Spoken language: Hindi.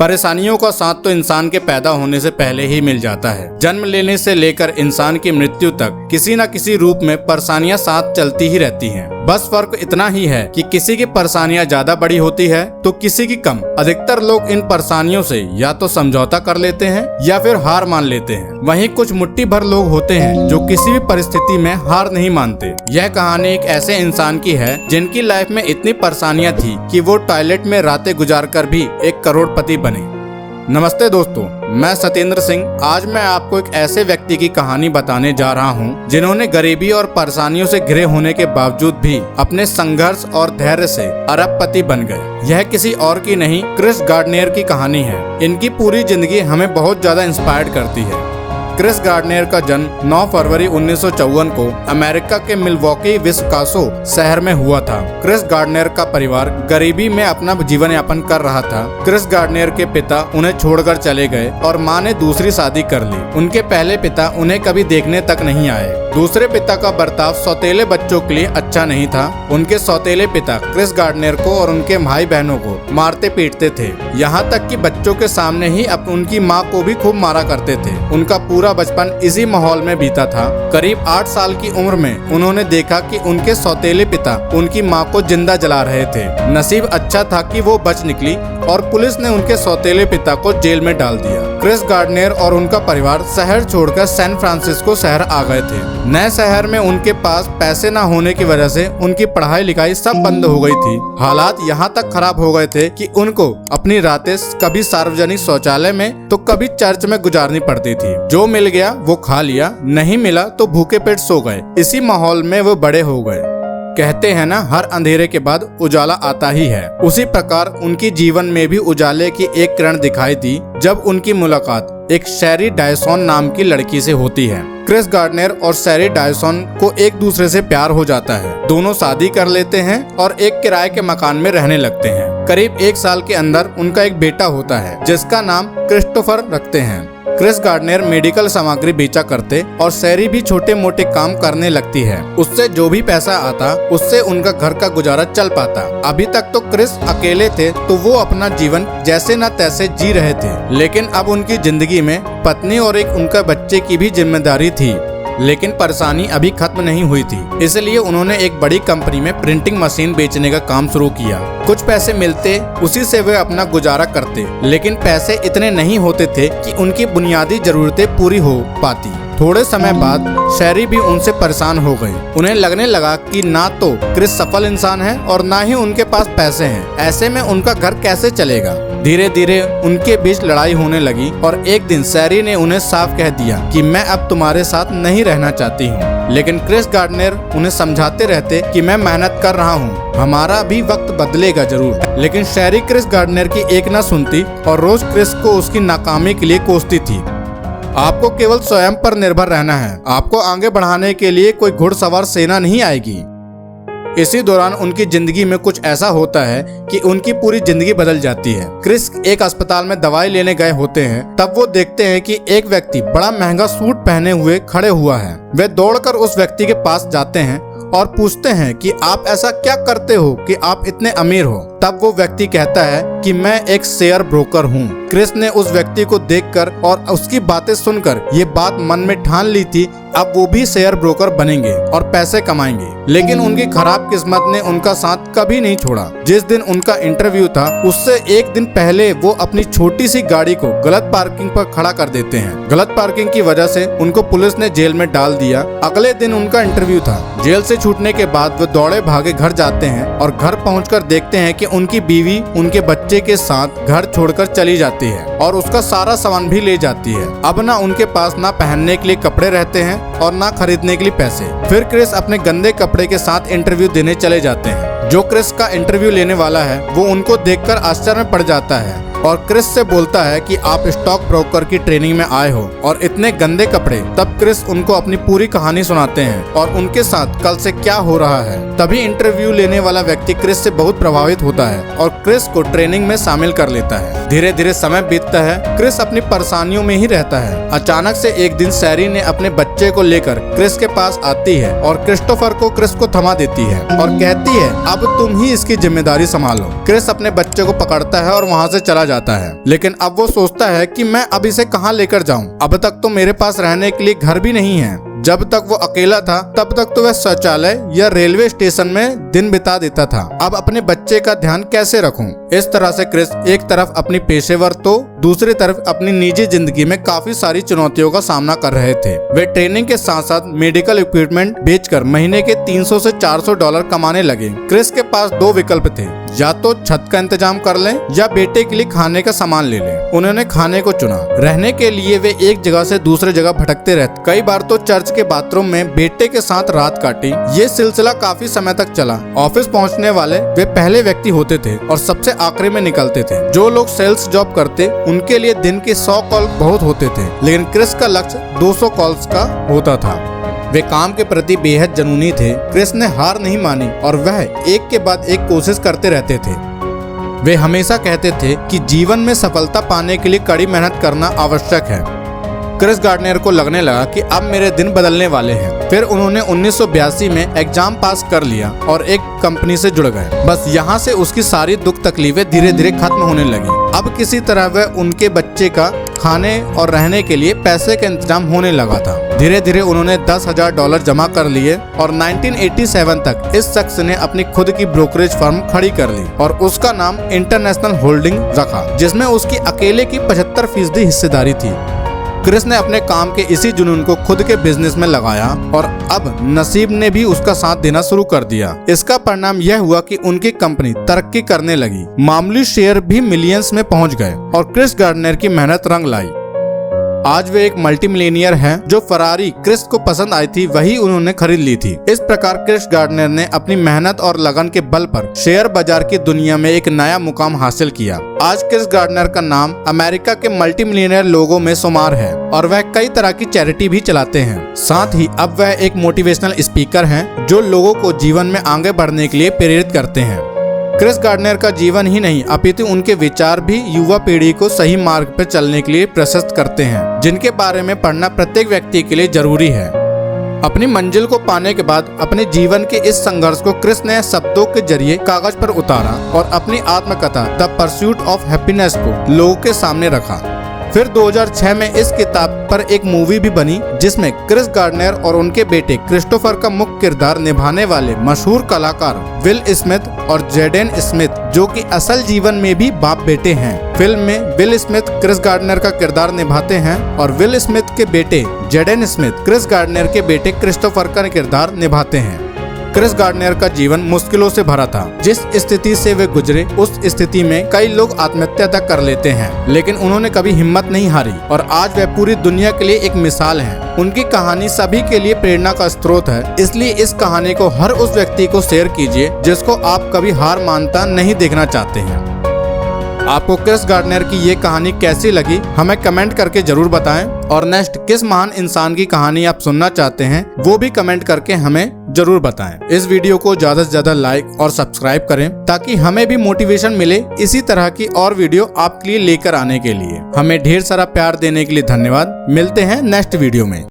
परेशानियों का साथ तो इंसान के पैदा होने से पहले ही मिल जाता है। जन्म लेने से लेकर इंसान की मृत्यु तक किसी न किसी रूप में परेशानियां साथ चलती ही रहती हैं। बस फर्क इतना ही है कि किसी की परेशानियां ज्यादा बड़ी होती है तो किसी की कम। अधिकतर लोग इन परेशानियों से या तो समझौता कर लेते हैं या फिर हार मान लेते हैं। वहीं कुछ मुट्ठी भर लोग होते हैं जो किसी भी परिस्थिति में हार नहीं मानते। यह कहानी एक ऐसे इंसान की है जिनकी लाइफ में इतनी परेशानियां थी कि वो टॉयलेट में रातें गुजार कर भी एक करोड़पति बने। नमस्ते दोस्तों, मैं सत्येंद्र सिंह। आज मैं आपको एक ऐसे व्यक्ति की कहानी बताने जा रहा हूं जिन्होंने गरीबी और परेशानियों से घिरे होने के बावजूद भी अपने संघर्ष और धैर्य से अरबपति बन गए। यह किसी और की नहीं, क्रिस गार्डनेर की कहानी है। इनकी पूरी जिंदगी हमें बहुत ज्यादा इंस्पायर्ड करती है। क्रिस गार्डनेर का जन्म 9 फरवरी 1954 को अमेरिका के मिल्वॉकी विस्कासो शहर में हुआ था। क्रिस गार्डनेर का परिवार गरीबी में अपना जीवन यापन कर रहा था। क्रिस गार्डनेर के पिता उन्हें छोड़कर चले गए और मां ने दूसरी शादी कर ली। उनके पहले पिता उन्हें कभी देखने तक नहीं आए। दूसरे पिता का बर्ताव सौतेले बच्चों के लिए अच्छा नहीं था। उनके सौतेले पिता क्रिस गार्डनेर को और उनके भाई बहनों को मारते पीटते थे। यहाँ तक कि बच्चों के सामने ही उनकी माँ को भी खूब मारा करते थे। उनका पूरा बचपन इसी माहौल में बीता था। करीब 8 साल की उम्र में उन्होंने देखा कि उनके सौतेले पिता उनकी मां को जिंदा जला रहे थे। नसीब अच्छा था कि वो बच निकली और पुलिस ने उनके सौतेले पिता को जेल में डाल दिया। क्रिस गार्डनेर और उनका परिवार शहर छोड़कर सैन फ्रांसिस्को शहर आ गए थे। नए शहर में उनके पास पैसे न होने की वजह से उनकी पढ़ाई लिखाई सब बंद हो गई थी। हालात यहाँ तक खराब हो गए थे कि उनको अपनी रातें कभी सार्वजनिक शौचालय में तो कभी चर्च में गुजारनी पड़ती थी। जो मिल गया वो खा लिया, नहीं मिला तो भूखे पेट सो गए। इसी माहौल में वो बड़े हो गए। कहते हैं ना, हर अंधेरे के बाद उजाला आता ही है। उसी प्रकार उनकी जीवन में भी उजाले की एक किरण दिखाई दी जब उनकी मुलाकात एक शैरी डायसॉन नाम की लड़की से होती है। क्रिस गार्डनेर और शैरी डायसॉन को एक दूसरे से प्यार हो जाता है। दोनों शादी कर लेते हैं और एक किराए के मकान में रहने लगते हैं। करीब 1 साल के अंदर उनका एक बेटा होता है जिसका नाम क्रिस्टोफर रखते हैं। क्रिस गार्डनेर मेडिकल सामग्री बेचा करते और शैरी भी छोटे मोटे काम करने लगती है। उससे जो भी पैसा आता उससे उनका घर का गुजारा चल पाता। अभी तक तो क्रिस अकेले थे तो वो अपना जीवन जैसे न तैसे जी रहे थे, लेकिन अब उनकी जिंदगी में पत्नी और एक उनका बच्चे की भी जिम्मेदारी थी। लेकिन परेशानी अभी खत्म नहीं हुई थी, इसलिए उन्होंने एक बड़ी कंपनी में प्रिंटिंग मशीन बेचने का काम शुरू किया। कुछ पैसे मिलते, उसी से वे अपना गुजारा करते, लेकिन पैसे इतने नहीं होते थे कि उनकी बुनियादी जरूरतें पूरी हो पाती। थोड़े समय बाद शैरी भी उनसे परेशान हो गई। उन्हें लगने लगा कि ना तो क्रिस सफल इंसान है और ना ही उनके पास पैसे हैं। ऐसे में उनका घर कैसे चलेगा। धीरे धीरे उनके बीच लड़ाई होने लगी और एक दिन शैरी ने उन्हें साफ कह दिया कि मैं अब तुम्हारे साथ नहीं रहना चाहती हूँ। लेकिन क्रिस गार्डनेर उन्हें समझाते रहते कि मैं मेहनत कर रहा हूँ, हमारा भी वक्त बदलेगा जरूर। लेकिन शैरी क्रिस गार्डनेर की एक न सुनती और रोज क्रिस को उसकी नाकामी के लिए कोसती थी। आपको केवल स्वयं पर निर्भर रहना है। आपको आगे बढ़ाने के लिए कोई घुड़सवार सेना नहीं आएगी। इसी दौरान उनकी जिंदगी में कुछ ऐसा होता है कि उनकी पूरी जिंदगी बदल जाती है। क्रिस एक अस्पताल में दवाई लेने गए होते हैं, तब वो देखते हैं कि एक व्यक्ति बड़ा महंगा सूट पहने हुए खड़े हुआ है। वे दौड़कर उस व्यक्ति के पास जाते हैं और पूछते हैं कि आप ऐसा क्या करते हो कि आप इतने अमीर हो। तब वो व्यक्ति कहता है कि मैं एक शेयर ब्रोकर हूँ। क्रिस ने उस व्यक्ति को देखकर और उसकी बातें सुनकर ये बात मन में ठान ली थी, अब वो भी शेयर ब्रोकर बनेंगे और पैसे कमाएंगे। लेकिन उनकी खराब किस्मत ने उनका साथ कभी नहीं छोड़ा। जिस दिन उनका इंटरव्यू था उससे एक दिन पहले वो अपनी छोटी सी गाड़ी को गलत पार्किंग पर खड़ा कर देते हैं। गलत पार्किंग की वजह से उनको पुलिस ने जेल में डाल दिया। अगले दिन उनका इंटरव्यू था। जेल से छूटने के बाद वो दौड़े भागे घर जाते हैं और घर पहुंचकर देखते हैं कि उनकी बीवी उनके बच्चे के साथ घर छोड़कर चली जाती है और उसका सारा सामान भी ले जाती है। अब ना उनके पास ना पहनने के लिए कपड़े रहते हैं और ना खरीदने के लिए पैसे। फिर क्रिस अपने गंदे कपड़े के साथ इंटरव्यू देने चले जाते हैं। जो क्रिस का इंटरव्यू लेने वाला है वो उनको देखकर आश्चर्य में पड़ जाता है और क्रिस से बोलता है कि आप स्टॉक ब्रोकर की ट्रेनिंग में आए हो और इतने गंदे कपड़े। तब क्रिस उनको अपनी पूरी कहानी सुनाते हैं और उनके साथ कल से क्या हो रहा है। तभी इंटरव्यू लेने वाला व्यक्ति क्रिस से बहुत प्रभावित होता है और क्रिस को ट्रेनिंग में शामिल कर लेता है। धीरे धीरे समय बीतता है। क्रिस अपनी परेशानियों में ही रहता है। अचानक से एक दिन शैरी ने अपने बच्चे को लेकर क्रिस के पास आती है और क्रिस्टोफर को क्रिस को थमा देती है और कहती है अब तुम ही इसकी जिम्मेदारी संभालो। क्रिस अपने बच्चे को पकड़ता है और वहाँ से चला जाता है, लेकिन अब वो सोचता है कि मैं अब इसे कहाँ लेकर जाऊँ। अब तक तो मेरे पास रहने के लिए घर भी नहीं है। जब तक वो अकेला था तब तक तो वह शौचालय या रेलवे स्टेशन में दिन बिता देता था। अब अपने बच्चे का ध्यान कैसे रखूं? इस तरह से क्रिस एक तरफ अपनी पेशेवर तो दूसरी तरफ अपनी निजी जिंदगी में काफी सारी चुनौतियों का सामना कर रहे थे। वे ट्रेनिंग के साथ साथ मेडिकल इक्विपमेंट बेचकर महीने के 300 से 400 डॉलर कमाने लगे। क्रिस के पास दो विकल्प थे, या तो छत का इंतजाम कर लें या बेटे के लिए खाने का सामान ले लें। उन्होंने खाने को चुना। रहने के लिए वे एक जगह से दूसरे जगह भटकते रहते। कई बार तो चर्च के बाथरूम में बेटे के साथ रात काटी। ये सिलसिला काफी समय तक चला। ऑफिस पहुंचने वाले वे पहले व्यक्ति होते थे और सबसे आखिरी में निकलते थे। जो लोग सेल्स जॉब करते उनके लिए दिन के 100 कॉल बहुत होते थे, लेकिन क्रिस का लक्ष्य 200 कॉल्स का होता था। वे काम के प्रति बेहद जुनूनी थे। क्रिस ने हार नहीं मानी और वह एक के बाद एक कोशिश करते रहते थे। वे हमेशा कहते थे कि जीवन में सफलता पाने के लिए कड़ी मेहनत करना आवश्यक है। क्रिस गार्डनर को लगने लगा कि अब मेरे दिन बदलने वाले हैं। फिर उन्होंने 1982 में एग्जाम पास कर लिया और एक कंपनी से जुड़ गए। बस यहाँ से उसकी सारी दुख तकलीफें धीरे धीरे खत्म होने लगी। अब किसी तरह वह उनके बच्चे का खाने और रहने के लिए पैसे का इंतजाम होने लगा था। धीरे धीरे उन्होंने $10,000 जमा कर लिए और 1987 तक इस शख्स ने अपनी खुद की ब्रोकरेज फर्म खड़ी कर ली और उसका नाम इंटरनेशनल होल्डिंग रखा, जिसमें उसकी अकेले की 75% हिस्सेदारी थी। क्रिस ने अपने काम के इसी जुनून को खुद के बिजनेस में लगाया और अब नसीब ने भी उसका साथ देना शुरू कर दिया। इसका परिणाम यह हुआ कि उनकी कंपनी तरक्की करने लगी। मामूली शेयर भी मिलियंस में पहुंच गए और क्रिस गार्डनर की मेहनत रंग लाई। आज वे एक मल्टी मिलियनियर हैं। जो फरारी क्रिस को पसंद आई थी वही उन्होंने खरीद ली थी। इस प्रकार क्रिस गार्डनर ने अपनी मेहनत और लगन के बल पर शेयर बाजार की दुनिया में एक नया मुकाम हासिल किया। आज क्रिस गार्डनर का नाम अमेरिका के मल्टी मिलियनियर लोगों में शुमार है और वह कई तरह की चैरिटी भी चलाते हैं। साथ ही अब वह एक मोटिवेशनल स्पीकर हैं जो लोगों को जीवन में आगे बढ़ने के लिए प्रेरित करते हैं। क्रिस गार्डनर का जीवन ही नहीं अपितु उनके विचार भी युवा पीढ़ी को सही मार्ग पर चलने के लिए प्रशस्त करते हैं, जिनके बारे में पढ़ना प्रत्येक व्यक्ति के लिए जरूरी है। अपनी मंजिल को पाने के बाद अपने जीवन के इस संघर्ष को क्रिस ने शब्दों के जरिए कागज पर उतारा और अपनी आत्मकथा द परस्यूट ऑफ हैप्पीनेस को लोगों के सामने रखा। फिर 2006 में इस किताब पर एक मूवी भी बनी जिसमें क्रिस गार्डनर और उनके बेटे क्रिस्टोफर का मुख्य किरदार निभाने वाले मशहूर कलाकार विल स्मिथ और जेडेन स्मिथ, जो कि असल जीवन में भी बाप बेटे हैं। फिल्म में विल स्मिथ क्रिस गार्डनर का किरदार निभाते हैं और विल स्मिथ के बेटे जेडेन स्मिथ क्रिस गार्डनर के बेटे क्रिस्टोफर का किरदार निभाते हैं। क्रिस गार्डनर का जीवन मुश्किलों से भरा था। जिस स्थिति से वे गुजरे उस स्थिति में कई लोग आत्महत्या तक कर लेते हैं, लेकिन उन्होंने कभी हिम्मत नहीं हारी और आज वे पूरी दुनिया के लिए एक मिसाल हैं। उनकी कहानी सभी के लिए प्रेरणा का स्रोत है, इसलिए इस कहानी को हर उस व्यक्ति को शेयर कीजिए जिसको आप कभी हार मानता नहीं देखना चाहते हैं। आपको क्रिस गार्डनर की ये कहानी कैसी लगी हमें कमेंट करके जरूर बताएं और नेक्स्ट किस महान इंसान की कहानी आप सुनना चाहते हैं वो भी कमेंट करके हमें जरूर बताएं। इस वीडियो को ज्यादा से ज्यादा लाइक और सब्सक्राइब करें ताकि हमें भी मोटिवेशन मिले इसी तरह की और वीडियो आपके लिए लेकर आने के लिए। हमें ढेर सारा प्यार देने के लिए धन्यवाद। मिलते हैं नेक्स्ट वीडियो में।